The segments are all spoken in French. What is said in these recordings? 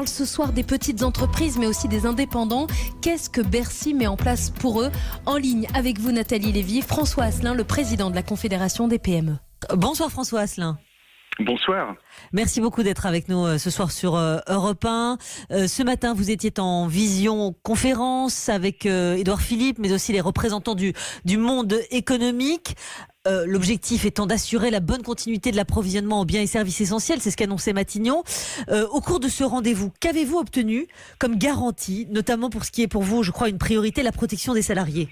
parle ce soir des petites entreprises, mais aussi des indépendants. Qu'est-ce que Bercy met en place pour eux? En ligne avec vous, Nathalie Lévy, François Asselin, le président de la Confédération des PME. Bonsoir François Asselin. Bonsoir. Merci beaucoup d'être avec nous ce soir sur Europe 1. Ce matin, vous étiez en vision-conférence avec Édouard Philippe, mais aussi les représentants du monde économique. L'objectif étant d'assurer la bonne continuité de l'approvisionnement en biens et services essentiels, c'est ce qu'annonçait Matignon. Au cours de ce rendez-vous, qu'avez-vous obtenu comme garantie, notamment pour ce qui est pour vous, je crois, une priorité, la protection des salariés?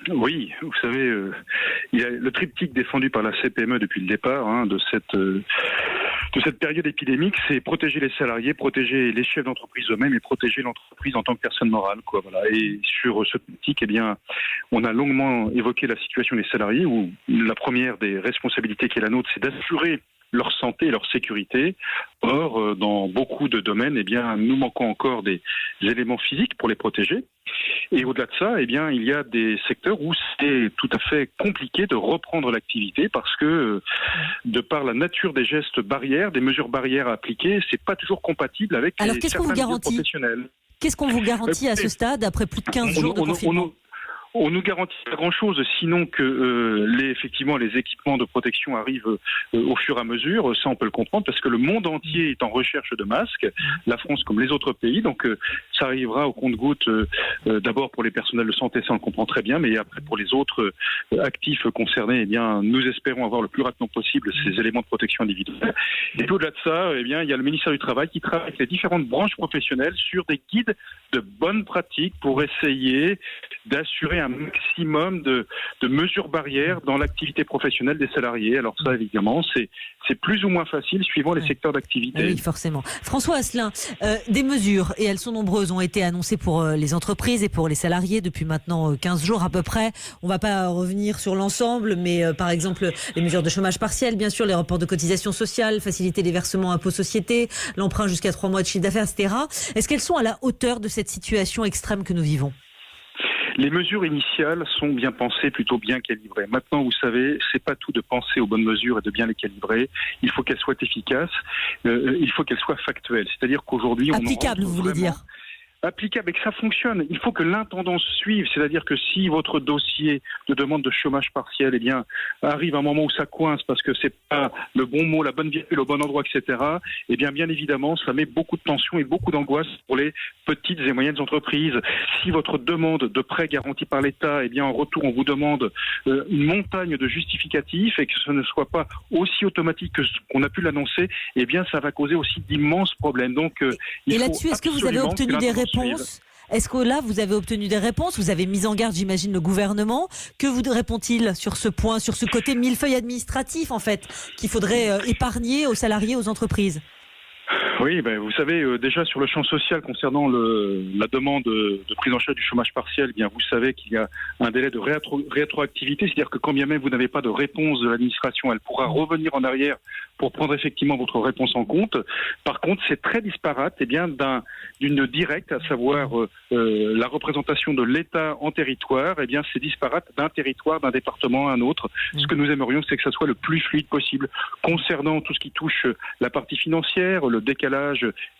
Oui, vous savez, il y a le triptyque défendu par la CPME depuis le départ de cette période épidémique, c'est protéger les salariés, protéger les chefs d'entreprise eux-mêmes et protéger l'entreprise en tant que personne morale, quoi. Voilà. Et sur ce triptyque, on a longuement évoqué la situation des salariés, où la première des responsabilités qui est la nôtre, c'est d'assurer leur santé et leur sécurité. Or, dans beaucoup de domaines, nous manquons encore des éléments physiques pour les protéger. Et au-delà de ça, il y a des secteurs où c'est tout à fait compliqué de reprendre l'activité parce que, de par la nature des gestes barrières, des mesures barrières à appliquer, c'est pas toujours compatible avec certains milieux professionnels. Qu'est-ce qu'on vous garantit à ce stade, après plus de 15 jours de confinement? On nous garantit pas grand-chose, sinon que effectivement les équipements de protection arrivent au fur et à mesure. Ça, on peut le comprendre, parce que le monde entier est en recherche de masques, la France comme les autres pays. Donc ça arrivera au compte-gouttes, d'abord pour les personnels de santé, ça on le comprend très bien, mais après pour les autres actifs concernés, nous espérons avoir le plus rapidement possible ces éléments de protection individuelle. Et puis au-delà de ça, il y a le ministère du Travail qui travaille avec les différentes branches professionnelles sur des guides de bonnes pratiques pour essayer d'assurer un maximum de mesures barrières dans l'activité professionnelle des salariés. Alors ça, évidemment, c'est plus ou moins facile suivant les secteurs d'activité. Oui, forcément. François Asselin, des mesures, et elles sont nombreuses, ont été annoncées pour les entreprises et pour les salariés depuis maintenant 15 jours à peu près. On ne va pas revenir sur l'ensemble, mais par exemple, les mesures de chômage partiel, bien sûr, les reports de cotisations sociales, faciliter les versements impôts sociétés, l'emprunt jusqu'à 3 mois de chiffre d'affaires, etc. Est-ce qu'elles sont à la hauteur de cette situation extrême que nous vivons? Les mesures initiales sont bien pensées, plutôt bien calibrées. Maintenant, vous savez, c'est pas tout de penser aux bonnes mesures et de bien les calibrer. Il faut qu'elles soient efficaces, il faut qu'elles soient factuelles. C'est-à-dire qu'aujourd'hui, applicables, vous voulez dire? Applicable et que ça fonctionne. Il faut que l'intendance suive, c'est-à-dire que si votre dossier de demande de chômage partiel arrive à un moment où ça coince parce que c'est pas le bon mot, la bonne virgule au bon endroit, etc., bien évidemment, ça met beaucoup de tension et beaucoup d'angoisse pour les petites et moyennes entreprises. Si votre demande de prêt garanti par l'État, en retour, on vous demande une montagne de justificatifs et que ce ne soit pas aussi automatique que ce qu'on a pu l'annoncer, ça va causer aussi d'immenses problèmes. Donc, et là-dessus, est-ce que vous avez obtenu des réponses? Est-ce que là, vous avez obtenu des réponses? Vous avez mis en garde, j'imagine, le gouvernement. Que vous répond-il sur ce point, sur ce côté millefeuille administratif, en fait, qu'il faudrait épargner aux salariés, aux entreprises? Oui, vous savez, déjà sur le champ social concernant la demande de prise en charge du chômage partiel, vous savez qu'il y a un délai de rétroactivité, c'est-à-dire que quand bien même vous n'avez pas de réponse de l'administration, elle pourra revenir en arrière pour prendre effectivement votre réponse en compte. Par contre, c'est très disparate d'une directe, à savoir la représentation de l'État en territoire, c'est disparate d'un territoire, d'un département à un autre. Ce que nous aimerions, c'est que ça soit le plus fluide possible. Concernant tout ce qui touche la partie financière, le décalage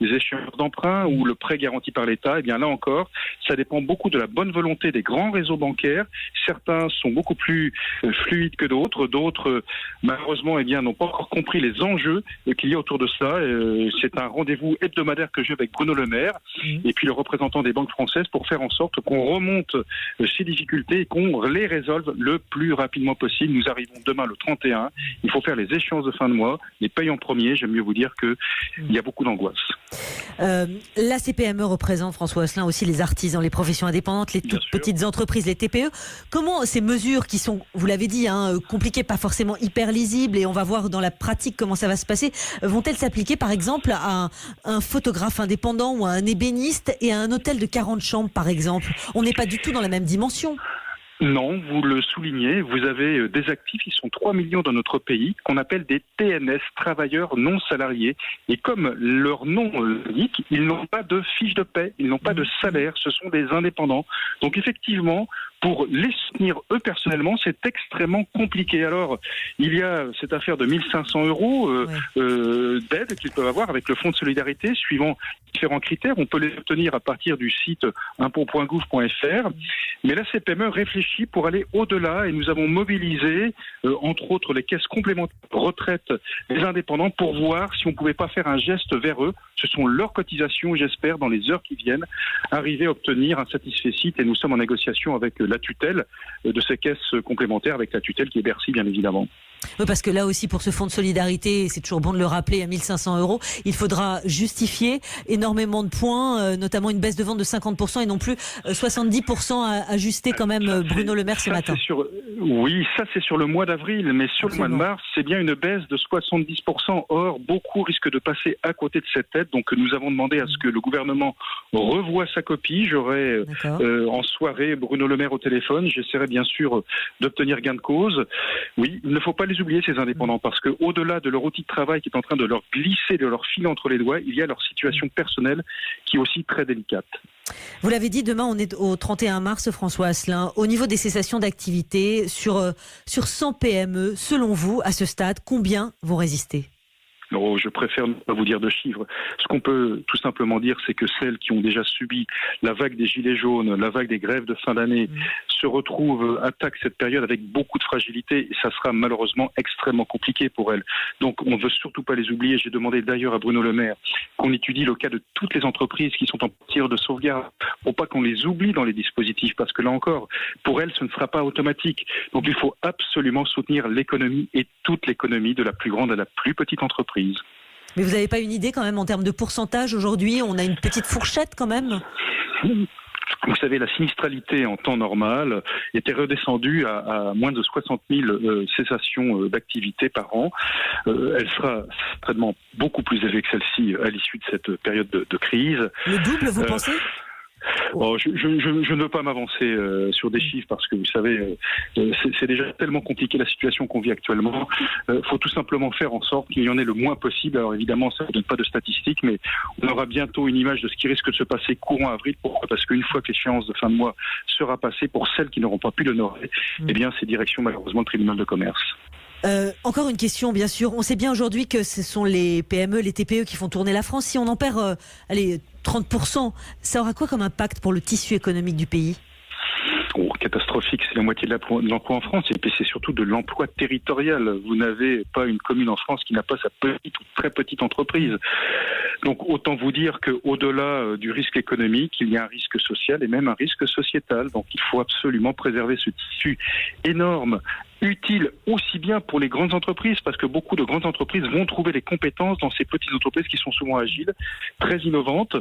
des échéances d'emprunt ou le prêt garanti par l'État, là encore, ça dépend beaucoup de la bonne volonté des grands réseaux bancaires. Certains sont beaucoup plus fluides que d'autres. D'autres, malheureusement, n'ont pas encore compris les enjeux qu'il y a autour de ça. C'est un rendez-vous hebdomadaire que j'ai avec Bruno Le Maire et puis le représentant des banques françaises pour faire en sorte qu'on remonte ces difficultés et qu'on les résolve le plus rapidement possible. Nous arrivons demain le 31. Il faut faire les échéances de fin de mois, les payes en premier. J'aime mieux vous dire qu'il y a beaucoup d'angoisse. La CPME représente, François Asselin, aussi les artisans, les professions indépendantes, les toutes petites entreprises, les TPE. Comment ces mesures qui sont, vous l'avez dit, compliquées, pas forcément hyper lisibles, et on va voir dans la pratique comment ça va se passer, vont-elles s'appliquer par exemple à un photographe indépendant ou à un ébéniste et à un hôtel de 40 chambres par exemple? On n'est pas du tout dans la même dimension. Non, vous le soulignez, vous avez des actifs, ils sont 3 millions dans notre pays, qu'on appelle des TNS, travailleurs non salariés. Et comme leur nom l'indique, ils n'ont pas de fiche de paie, ils n'ont pas de salaire, ce sont des indépendants. Donc effectivement, pour les soutenir eux personnellement, c'est extrêmement compliqué. Alors, il y a cette affaire de 1 500 euros d'aide qu'ils peuvent avoir avec le Fonds de solidarité, suivant différents critères. On peut les obtenir à partir du site impôts.gouv.fr. Mais la CPME réfléchit pour aller au-delà et nous avons mobilisé, entre autres, les caisses complémentaires de retraite des indépendants pour voir si on ne pouvait pas faire un geste vers eux. Ce sont leurs cotisations, j'espère, dans les heures qui viennent, arriver à obtenir un satisfecit. Et nous sommes en négociation avec la tutelle de ces caisses complémentaires, avec la tutelle qui est Bercy, bien évidemment. Oui, parce que là aussi, pour ce fonds de solidarité, c'est toujours bon de le rappeler, à 1 500 euros, il faudra justifier énormément de points, notamment une baisse de vente de 50% et non plus 70% ajusté quand même, Bruno Le Maire, ce matin. Oui, ça c'est sur le mois d'avril, mais sur le mois de mars, c'est bien une baisse de 70%. Or, beaucoup risquent de passer à côté de cette aide, donc nous avons demandé à ce que le gouvernement revoie sa copie. J'aurai en soirée Bruno Le Maire au téléphone, j'essaierai bien sûr d'obtenir gain de cause. Oui, il ne faut pas les oublier, ces indépendants, parce que au-delà de leur outil de travail qui est en train de leur glisser, de leur filer entre les doigts, il y a leur situation personnelle qui est aussi très délicate. Vous l'avez dit, demain on est au 31 mars, François Asselin. Au niveau des cessations d'activité, sur 100 PME, selon vous, à ce stade, combien vont résister ? Non, je préfère ne pas vous dire de chiffres. Ce qu'on peut tout simplement dire, c'est que celles qui ont déjà subi la vague des gilets jaunes, la vague des grèves de fin d'année, se retrouvent, attaquent cette période avec beaucoup de fragilité et ça sera malheureusement extrêmement compliqué pour elles. Donc on ne veut surtout pas les oublier. J'ai demandé d'ailleurs à Bruno Le Maire qu'on étudie le cas de toutes les entreprises qui sont en tir de sauvegarde pour pas qu'on les oublie dans les dispositifs, parce que là encore, pour elles, ce ne sera pas automatique. Donc il faut absolument soutenir l'économie et toute l'économie, de la plus grande à la plus petite entreprise. Mais vous n'avez pas une idée quand même en termes de pourcentage aujourd'hui ? On a une petite fourchette quand même ? Vous savez, la sinistralité en temps normal était redescendue à moins de 60 000 cessations d'activité par an. Elle sera certainement beaucoup plus élevée que celle-ci à l'issue de cette période de crise. Le double, vous pensez ? Oh, je ne veux pas m'avancer sur des chiffres parce que vous savez, c'est déjà tellement compliqué la situation qu'on vit actuellement. Faut tout simplement faire en sorte qu'il y en ait le moins possible. Alors évidemment, ça ne donne pas de statistiques, mais on aura bientôt une image de ce qui risque de se passer courant avril. Pourquoi ? Parce qu'une fois que l'échéance de fin de mois sera passée, pour celles qui n'auront pas pu l'honorer, eh bien c'est direction malheureusement le tribunal de commerce. Encore une question, bien sûr. On sait bien aujourd'hui que ce sont les PME, les TPE qui font tourner la France. Si on en perd 30%, ça aura quoi comme impact pour le tissu économique du pays ? Catastrophique, c'est la moitié de l'emploi en France, et puis c'est surtout de l'emploi territorial. Vous n'avez pas une commune en France qui n'a pas sa petite ou très petite entreprise. Donc autant vous dire qu'au-delà du risque économique, il y a un risque social et même un risque sociétal. Donc il faut absolument préserver ce tissu énorme, utile aussi bien pour les grandes entreprises, parce que beaucoup de grandes entreprises vont trouver les compétences dans ces petites entreprises qui sont souvent agiles, très innovantes.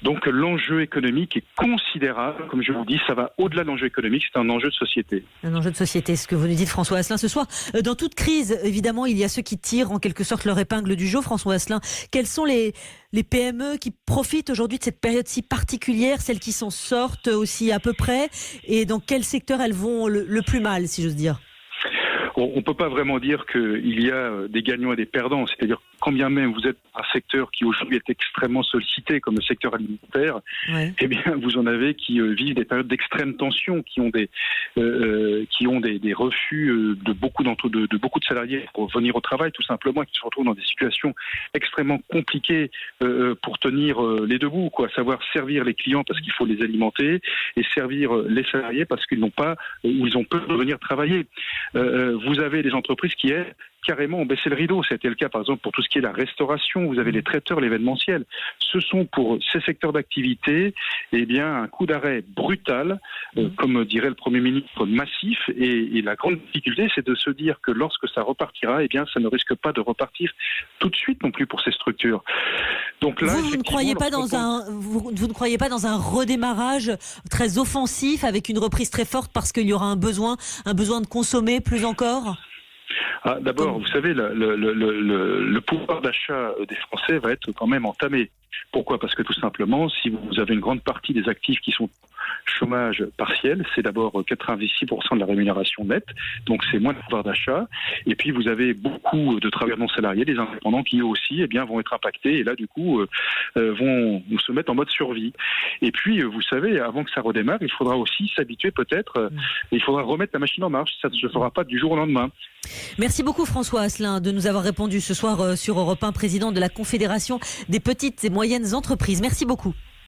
Donc l'enjeu économique est considérable. Comme je vous dis, ça va au-delà de l'enjeu économique, c'est un enjeu de société. Un enjeu de société, ce que vous nous dites, François Asselin, ce soir. Dans toute crise, évidemment, il y a ceux qui tirent en quelque sorte leur épingle du jeu, François Asselin. Quelles sont les PME qui profitent aujourd'hui de cette période si particulière, celles qui s'en sortent aussi à peu près, et dans quel secteur elles vont le plus mal, si j'ose dire ? On ne peut pas vraiment dire qu'il y a des gagnants et des perdants. C'est-à-dire, quand bien même vous êtes un secteur qui aujourd'hui est extrêmement sollicité, comme le secteur alimentaire, eh bien, vous en avez qui vivent des périodes d'extrême tension, qui ont des refus de beaucoup de salariés pour venir au travail, tout simplement, et qui se retrouvent dans des situations extrêmement compliquées pour tenir les deux bouts, quoi. Savoir servir les clients parce qu'il faut les alimenter et servir les salariés parce qu'ils n'ont pas ou ils ont peur de venir travailler. Vous avez des entreprises qui, elles, carrément ont baissé le rideau. C'était le cas, par exemple, pour tout ce qui est la restauration. Vous avez les traiteurs, l'événementiel. Ce sont pour ces secteurs d'activité, eh bien, un coup d'arrêt brutal, comme dirait le Premier ministre, massif. Et la grande difficulté, c'est de se dire que lorsque ça repartira, eh bien, ça ne risque pas de repartir tout de suite non plus pour ces structures. Donc là, vous ne croyez pas dans vous ne croyez pas dans un redémarrage très offensif avec une reprise très forte parce qu'il y aura un besoin de consommer plus encore ? D'abord, vous savez, le pouvoir d'achat des Français va être quand même entamé. Pourquoi ? Parce que tout simplement, si vous avez une grande partie des actifs qui sont chômage partiel, c'est d'abord 86% de la rémunération nette, donc c'est moins de pouvoir d'achat. Et puis vous avez beaucoup de travailleurs non salariés, des indépendants qui eux aussi vont être impactés et là du coup vont se mettre en mode survie. Et puis vous savez, avant que ça redémarre, il faudra aussi s'habituer peut-être, il faudra remettre la machine en marche, ça ne se fera pas du jour au lendemain. Merci beaucoup François Asselin de nous avoir répondu ce soir sur Europe 1, président de la Confédération des petites et moyennes entreprises. Merci beaucoup.